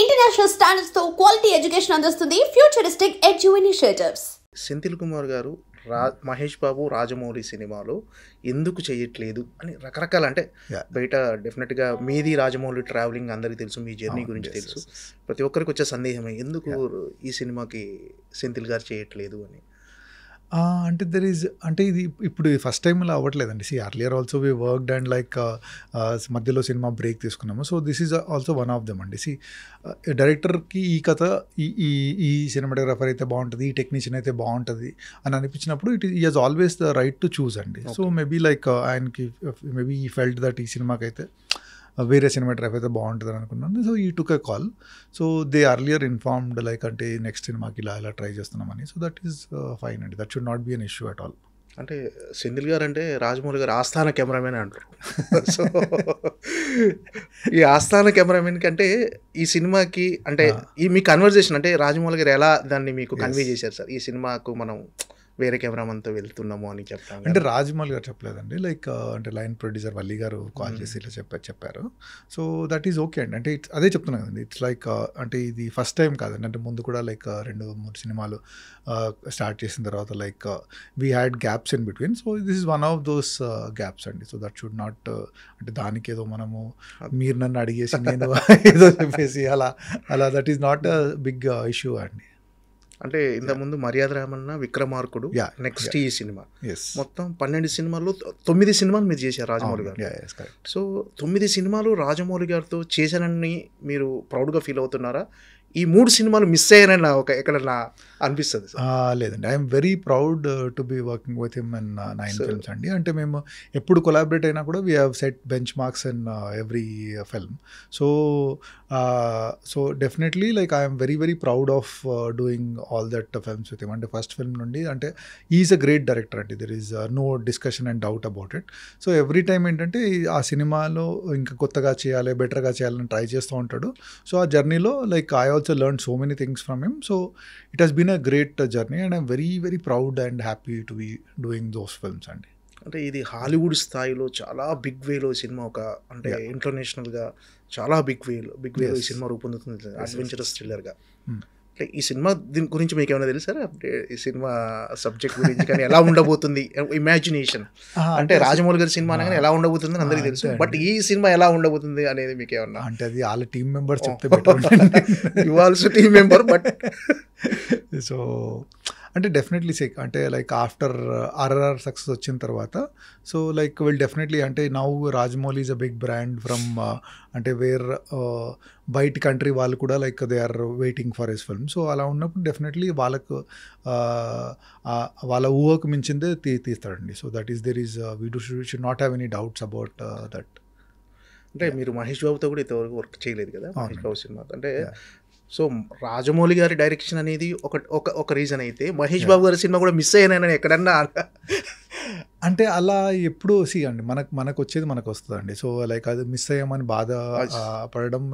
International standards తో quality education అందిస్తుంది futuristic edu initiatives. Senthil Kumar గారు మహేష్ బాబు రాజమౌళి సినిమాలో ఎందుకు చేయట్లేదు అని రకరకాల అంటే బయట డెఫినెట్గా మీది రాజమౌళి ట్రావెలింగ్ అందరికీ తెలుసు, మీ జర్నీ గురించి తెలుసు. ప్రతి ఒక్కరికి వచ్చే సందేహమే ఎందుకు ఈ సినిమాకి సెంథిల్ గారు చేయట్లేదు అని. అంటే అంటే ఇది ఇప్పుడు ఫస్ట్ టైం ఇలా అవ్వట్లేదండి. Earlier also we worked and like మధ్యలో సినిమా బ్రేక్ తీసుకున్నాము. So this is also one of them అండి. డైరెక్టర్కి ఈ కథ ఈ సినిమాటోగ్రాఫర్ అయితే బాగుంటుంది, ఈ టెక్నీషియన్ అయితే బాగుంటుంది అని అనిపించినప్పుడు ఈ has always the right to choose అండి. సో మేబీ లైక్ ఆయనకి మేబీ ఈ ఫెల్ట్ దట్ ఈ సినిమాకైతే వేరే సినిమాటోగ్రఫీ అయితే బాగుంటుంది అని అనుకున్నాను. So I took a call. So they earlier informed like అంటే నెక్స్ట్ సినిమాకి ఇలా ట్రై చేస్తున్నామని. సో దట్ ఈస్ ఫైన్ అండి. That should not be an issue at all. అంటే సెంథిల్ గారు అంటే రాజమౌళి గారు ఆస్థాన కెమెరామెన్ అంటారు. సో ఈ ఆస్థాన కెమెరామెన్ కంటే ఈ సినిమాకి అంటే ఈ మీ కన్వర్జేషన్ అంటే రాజమౌళి గారు ఎలా దాన్ని మీకు కన్వే చేశారు సార్, ఈ సినిమాకు మనం వేరే కెమెరామన్తో వెళ్తున్నాము అని చెప్తాను అంటే రాజమౌళి గారు చెప్పలేదండి. లైక్ అంటే లైన్ ప్రొడ్యూసర్ వల్లి గారు కాల్ చేసి ఇలా చెప్పారు. సో దట్ ఈజ్ ఓకే అండి. అంటే అదే చెప్తున్నాను కదండి. ఇట్స్ లైక్ అంటే ఇది ఫస్ట్ టైం కాదండి. అంటే ముందు కూడా లైక్ 2-3 సినిమాలు స్టార్ట్ చేసిన తర్వాత like we had gaps in between. So this is one of those gaps అండి. సో దట్ షుడ్ నాట్ అంటే దానికి ఏదో మనము మీరు నన్ను అడిగేసి నేను ఏదో చెప్పేసి అలా that is not a big issue అండి. అంటే ఇంతకుముందు మర్యాద రామన్న, విక్రమార్కుడు, నెక్స్ట్ ఈ సినిమా మొత్తం 12 సినిమాల్లో 9 సినిమాలు మీరు చేశారు రాజమౌళి గారు. సో 9 సినిమాలు రాజమౌళి గారితో చేశానని మీరు ప్రౌడ్గా ఫీల్ అవుతున్నారా? ఈ 3 సినిమాలు మిస్ అయ్యానని ఎక్కడన్నా అనిపిస్తుంది? లేదండి, I'm very proud to be working with him in 9 films అండి. అంటే మేము ఎప్పుడు కొలాబరేట్ అయినా కూడా we have set benchmarks in every film. So definitely like I'm very very proud of doing all that films with him. అంటే first film నుండి అంటే is a great director అండి. There is no discussion and doubt about it. So every time ఏంటంటే ఆ సినిమాలో ఇంకా కొత్తగా చేయాలి, బెటర్గా చేయాలని ట్రై చేస్తూ ఉంటాడు. సో ఆ జర్నీలో like I also learned so many things from him. So it has been a great journey and I'm very very proud and happy to be doing those films అండి. అంటే ఇది హాలీవుడ్ స్థాయిలో చాలా big వేలో cinema, ఒక అంటే ఇంటర్నేషనల్గా చాలా big వేలో ఈ సినిమా రూపొందుతుంది, అడ్వెంచరస్ థ్రిల్లర్గా. అంటే ఈ సినిమా దీని గురించి మీకు ఏమైనా తెలుసారా? అంటే ఈ సినిమా సబ్జెక్ట్ గురించి కానీ ఎలా ఉండబోతుంది, ఇమాజినేషన్ అంటే రాజమౌళి గారి సినిమా అనగానే ఎలా ఉండబోతుంది అని అందరికీ తెలుసు, బట్ ఈ సినిమా ఎలా ఉండబోతుంది అనేది మీకు ఏమన్నా అంటే అది వాళ్ళ టీమ్ మెంబర్ చెప్తే better. You also team member but so అంటే డెఫినెట్లీ అంటే లైక్ ఆఫ్టర్ RRR సక్సెస్ వచ్చిన తర్వాత సో లైక్ విల్ డెఫినెట్లీ అంటే now Rajamouli is a big brand from అంటే వేర్ బయట కంట్రీ వాళ్ళు కూడా like they are waiting for his film. So అలా ఉన్నప్పుడు డెఫినెట్లీ వాళ్ళకు వాళ్ళ ఊహకు మించిందే తీస్తాడండి. So that is there is we should not have any doubts about that. అంటే మీరు మహేష్ బాబుతో కూడా ఇంతవరకు వర్క్ చేయలేదు కదా మహేష్ బాబు సినిమా అంటే. సో రాజమౌళి గారి డైరెక్షన్ అనేది ఒక రీజన్ అయితే మహేష్ బాబు గారి సినిమా కూడా మిస్ అయ్యానని ఎక్కడన్నా అంటే అలా ఎప్పుడు అండి మనకు వచ్చేది మనకు వస్తుందండి. సో లైక్ అది మిస్ అయ్యామని బాధ పడడం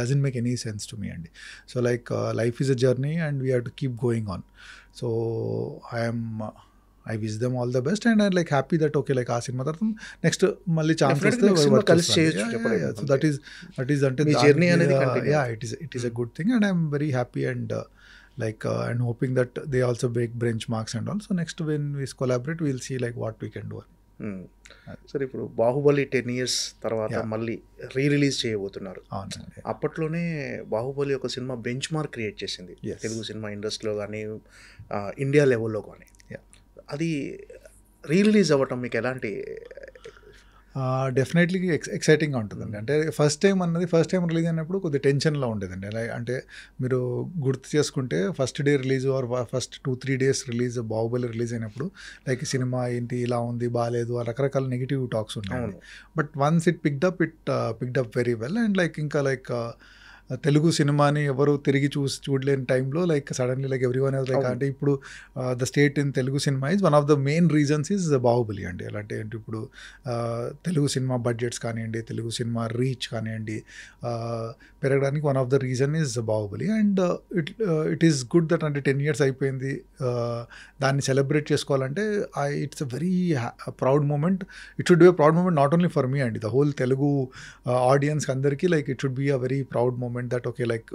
doesn't make any sense to me అండి. So like life is a journey and we have to keep going on. So I wish them all the best and I'm like happy that okay like ఆ cinema తర్వాత next మళ్ళీ chance వస్తే కలిసి చేయొచ్చు. So that is అంటే మీ journey అనేది it is a good thing and I'm very happy and like and hoping that they also break benchmarks and all. So next when we collaborate we'll see like what we can do. సరే, ఇప్పుడు Baahubali 10 years తర్వాత మళ్ళీ release చేయబోతున్నారు. అప్పట్లోనే బాహుబలి ఒక cinema bench mark create చేసింది Telugu cinema ఇండస్ట్రీలో కానీ ఇండియా లెవెల్లో కానీ. అది రిలీజ్ అవ్వటం మీకు ఎలాంటి? డెఫినెట్లీ ఎక్సైటింగ్గా ఉంటుందండి. అంటే ఫస్ట్ టైం రిలీజ్ అయినప్పుడు కొద్దిగా టెన్షన్లో ఉండేదండి. అంటే మీరు గుర్తు చేసుకుంటే first day release are first 2-3 days release Baahubali release అయినప్పుడు లైక్ సినిమా ఏంటి ఇలా ఉంది బాగాలేదు రకరకాల నెగిటివ్ టాక్స్ ఉన్నాయి. But once it picked up very well and like ఇంకా లైక్ తెలుగు సినిమాని ఎవరు తిరిగి చూడలేని టైంలో like suddenly like everyone ever like అంటే ఇప్పుడు the state in Telugu cinema is one of the main reasons is Baahubali అండి. ఎలా అంటే ఇప్పుడు తెలుగు సినిమా బడ్జెట్స్ కానివ్వండి, తెలుగు సినిమా రీచ్ కానివ్వండి పెరగడానికి one of the reason is Baahubali. And it is good that అంటే 10 years అయిపోయింది, దాన్ని సెలబ్రేట్ చేసుకోవాలంటే it's a very proud moment. It should be a proud moment not only for me అండి, the whole Telugu audience అందరికీ like it should be a very proud moment moment that okay like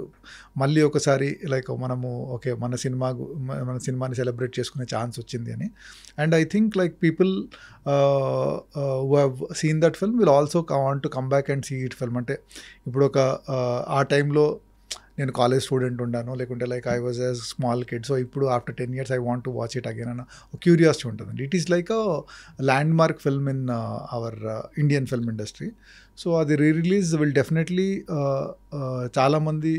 మళ్ళీ ఒకసారి like మనము okay మన సినిమాని celebrate చేసుకునే chance వచ్చింది అని. And I think like people who have seen that film will also want to come back and see it film. అంటే ఇప్పుడు ఒక ఆ టైంలో నేను కాలేజ్ స్టూడెంట్ ఉన్నాను, లేకుంటే like I was a small kid, so ఇప్పుడు after 10 years I want to watch it again అన్న క్యూరియాసిటీ ఉంటుందండి. It is like a landmark film in our Indian film industry. So అది release will definitely చాలామంది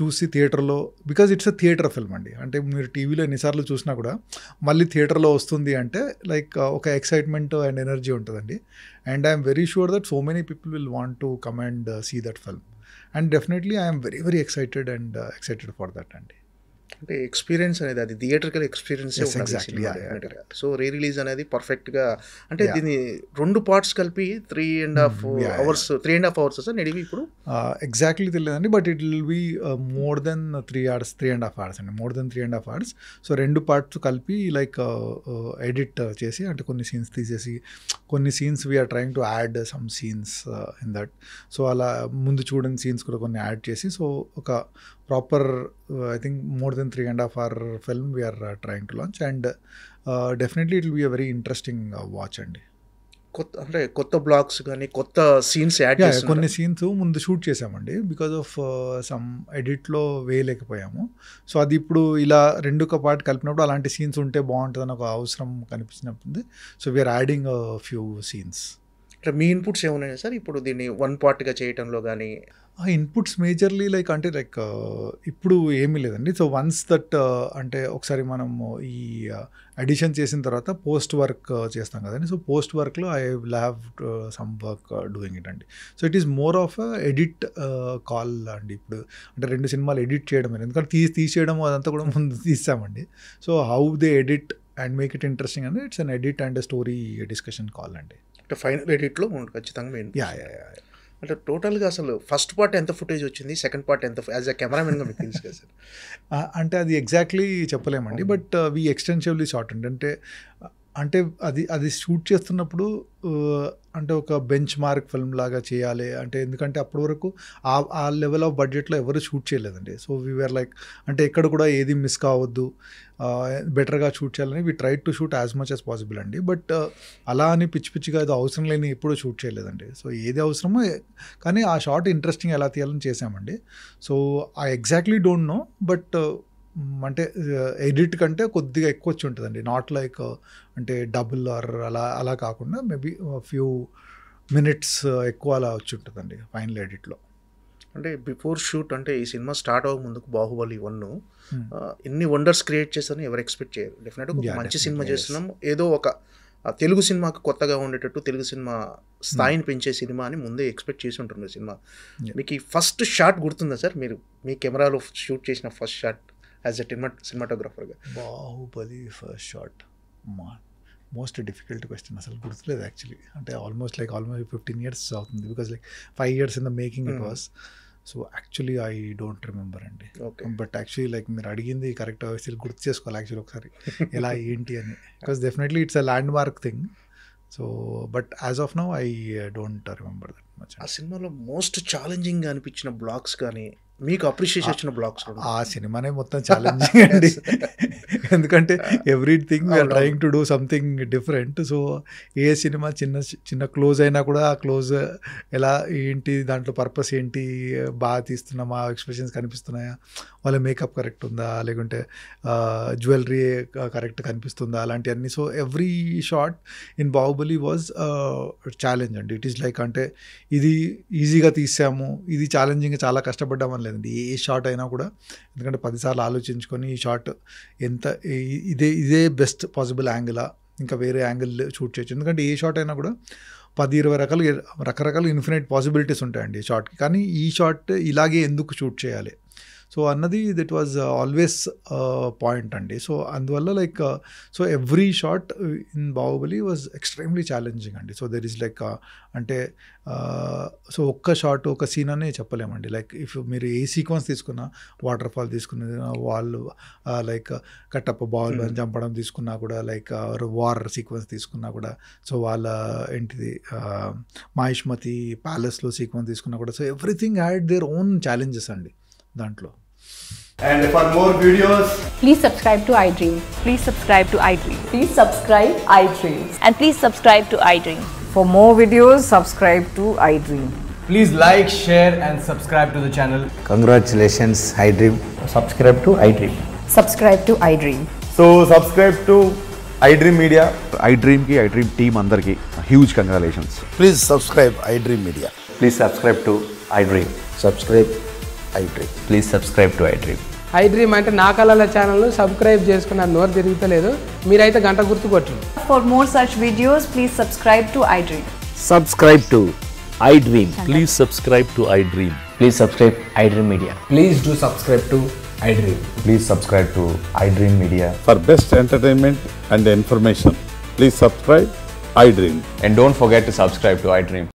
చూసి థియేటర్లో, because it's a theatre film అండి. అంటే మీరు టీవీలో ఎన్నిసార్లు చూసినా కూడా మళ్ళీ థియేటర్లో వస్తుంది అంటే లైక్ ఒక ఎక్సైట్మెంట్ అండ్ ఎనర్జీ ఉంటుందండి. And I'm very sure that so many people will want to come and see that film. And definitely I am very very excited and excited for that అండి. అంటే experience అనేది అది theatrical experience. So re release అనేది పర్ఫెక్ట్గా, అంటే దీన్ని 2 parts కలిపి 3.5 hours sir నడివి ఇప్పుడు ఎగ్జాక్ట్లీ తెలియదండి, but it will be more than 3.5 hours అండి, more than 3.5 hours. So 2 parts కలిపి లైక్ ఎడిట్ చేసి, అంటే కొన్ని సీన్స్ తీసేసి, కొన్ని scenes we're trying to add some scenes in that. So అలా ముందు చూడని సీన్స్ కూడా కొన్ని యాడ్ చేసి, సో ఒక proper I think more than 3.5 hour film we're trying to launch. And definitely it will be a very interesting watch అండి. కొత్త blogs కానీ కొత్త సీన్స్ యాడ్ చేసి, కొన్ని సీన్స్ ముందు షూట్ చేసామండి, బికాజ్ ఆఫ్ సమ్ ఎడిట్లో వేయలేకపోయాము. సో అది ఇప్పుడు ఇలా 2 part కలిపినప్పుడు అలాంటి సీన్స్ ఉంటే బాగుంటుందని ఒక అవసరం కనిపించినప్పుడు, so we're adding few scenes. అంటే మీ ఇన్పుట్స్ ఏమున్నాయి సార్ ఇప్పుడు దీన్ని 1 partగా చేయటంలో కానీ? ఆ ఇన్పుట్స్ మేజర్లీ లైక్ అంటే లైక్ ఇప్పుడు ఏమీ లేదండి. సో వన్స్ దట్ అంటే ఒకసారి మనము ఈ అడిషన్ చేసిన తర్వాత పోస్ట్ వర్క్ చేస్తాం కదండి. సో పోస్ట్ వర్క్లో I will have some work doing it అండి. So it is more of edit call అండి. ఇప్పుడు అంటే 2 సినిమాలు ఎడిట్ చేయడం, ఎందుకంటే తీసేయడం అదంతా కూడా ముందు తీసామండి. So how they edit and make it interesting అంటే it's an edit and story discussion call అండి. అంటే ఫైనల్ ఎడిట్లో ఖచ్చితంగా మెయిన్. యా. అంటే టోటల్గా అసలు ఫస్ట్ పార్ట్ ఎంత ఫుటేజ్ వచ్చింది, సెకండ్ పార్ట్ ఎంత, యాజ్ అ కెమెరామెన్గా మీకు తెలుసు కదా సార్? అంటే అది ఎగ్జాక్ట్లీ చెప్పలేమండి, బట్ వీ ఎక్స్టెన్సివ్లీ షార్ట్ అండి. అంటే అది షూట్ చేస్తున్నప్పుడు అంటే ఒక బెంచ్ మార్క్ ఫిల్మ్ లాగా చేయాలి అంటే, ఎందుకంటే అప్పటి వరకు ఆ లెవెల్ ఆఫ్ బడ్జెట్లో ఎవరు షూట్ చేయలేదండి. సో వీఆర్ లైక్ అంటే ఎక్కడ కూడా ఏది మిస్ కావద్దు, బెటర్గా షూట్ చేయాలని we try to shoot as much as possible అండి. బట్ అలా అని పిచ్చిగా అది అవసరం లేని ఎప్పుడూ షూట్ చేయలేదండి. సో ఏది అవసరమో, కానీ ఆ షార్ట్ ఇంట్రెస్టింగ్ ఎలా తీయాలని చేసామండి. So I exactly don't know, but అంటే ఎడిట్ కంటే కొద్దిగా ఎక్కువ వచ్చి ఉంటుందండి. నాట్ లైక్ అంటే డబుల్ ఆర్ అలా కాకుండా మేబీ ఫ్యూ మినిట్స్ ఎక్కువ అలా వచ్చి ఉంటుందండి ఫైనల్ ఎడిట్లో. అంటే బిఫోర్ షూట్, అంటే ఈ సినిమా స్టార్ట్ అవ్వక ముందుకు బాహుబలి 1 ఎన్ని వండర్స్ క్రియేట్ చేస్తారని ఎవరు ఎక్స్పెక్ట్ చేయరు. డెఫినెట్గా మంచి సినిమా చేస్తున్నాం, ఏదో ఒక తెలుగు సినిమాకు కొత్తగా ఉండేటట్టు తెలుగు సినిమా స్థాయిని పెంచే సినిమా అని ముందే ఎక్స్పెక్ట్ చేసి ఉంటుంది సినిమా. మీకు ఈ ఫస్ట్ షాట్ గుర్తుందా సార్? మీరు మీ కెమెరాలో షూట్ చేసిన ఫస్ట్ షాట్ యాజ్ ఎ సినిమాటోగ్రాఫర్గా? Baahubali first shot most difficult question, అసలు గుర్తులేదు యాక్చువల్లీ. అంటే ఆల్మోస్ట్ 15 years అవుతుంది, because 5 years in the making it was. So actually I don't remember అండి. బట్ యాక్చువల్లీ మీరు అడిగింది కరెక్ట్, గుర్తు చేసుకోవాలి యాక్చువల్లీ ఒకసారి ఎలా ఏంటి అని, because definitely it's a land mark thing. So but as of now I don't remember that much. ఆ సినిమాలో మోస్ట్ ఛాలెంజింగ్గా అనిపించిన బ్లాగ్స్ కానీ, మీకు అప్రిషియేషన్ వచ్చిన బ్లాగ్స్? ఆ సినిమానే మొత్తం ఛాలెంజింగ్ అండి, ఎందుకంటే everything we're trying to do something different. So ఏ సినిమా చిన్న క్లోజ్ అయినా కూడా ఆ క్లోజ్ ఎలా ఏంటి, దాంట్లో పర్పస్ ఏంటి, బాగా తీస్తున్నామా, ఎక్స్ప్రెషన్స్ కనిపిస్తున్నాయా, వాళ్ళ మేకప్ కరెక్ట్ ఉందా, లేకుంటే జ్యువెలరీ కరెక్ట్ కనిపిస్తుందా, అలాంటివన్నీ. So every shot in Baahubali was challenge అండి. ఇట్ ఈస్ లైక్ అంటే ఇది ఈజీగా తీసాము, ఇది ఛాలెంజింగ్గా చాలా కష్టపడ్డామని లేదండి. ఏ షాట్ అయినా కూడా, ఎందుకంటే 10 సార్లు ఆలోచించుకొని ఈ షాట్ ఎంత ఇదే బెస్ట్ పాసిబుల్ యాంగిలా, ఇంకా వేరే యాంగిల్ షూట్ చేయొచ్చు. ఎందుకంటే ఏ షాట్ అయినా కూడా 10-20 రకరకాల ఇన్ఫినైట్ పాసిబిలిటీస్ ఉంటాయండి ఈ షాట్కి. కానీ ఈ షాట్ ఇలాగే ఎందుకు షూట్ చేయాలి, సో అన్నది దట్ వాజ్ ఆల్వేస్ పాయింట్ అండి. సో అందువల్ల like so every shot in Baahubali was extremely challenging అండి. సో దెర్ ఈస్ లైక్ అంటే సో ఒక్క షాట్ ఒక సీన్ అనే చెప్పలేమండి. లైక్ ఇఫ్ మీరు ఏ సీక్వెన్స్ తీసుకున్నా, వాటర్ ఫాల్ తీసుకున్న వాళ్ళు లైక్ కట్టప్ప బాహుబలిని చంపడం తీసుకున్నా కూడా, లైక్ వార్ సీక్వెన్స్ తీసుకున్నా కూడా, సో వాళ్ళ ఏంటిది మాహిష్మతి ప్యాలెస్లో సీక్వెన్స్ తీసుకున్నా కూడా, so everything had their own challenges అండి దాంట్లో. And for more videos, Please subscribe to iDream. Please subscribe to iDream. Please subscribe iDream. And please subscribe to iDream. For more videos, subscribe to iDream. please like, share and subscribe to the channel. Congratulations, iDream. Subscribe to iDream. Subscribe to iDream. So subscribe to iDream Media. iDream ki iDream team andarki huge congratulations. Please subscribe iDream Media. Please subscribe to iDream. Subscribe iDream. Please subscribe to iDream. iDream అంటే నా కళల ఛానల్ను subscribe చేసుకున్నారు, నోరు తిరుగుతలేదు, మీరైతే గంట గుర్తు కొట్టండి. For more such videos, please subscribe to iDream. Subscribe to iDream. Please subscribe to iDream. Please subscribe iDream Media. Please do subscribe to iDream. Please subscribe to iDream Media. For best entertainment and information, please subscribe iDream. And don't forget to subscribe to iDream.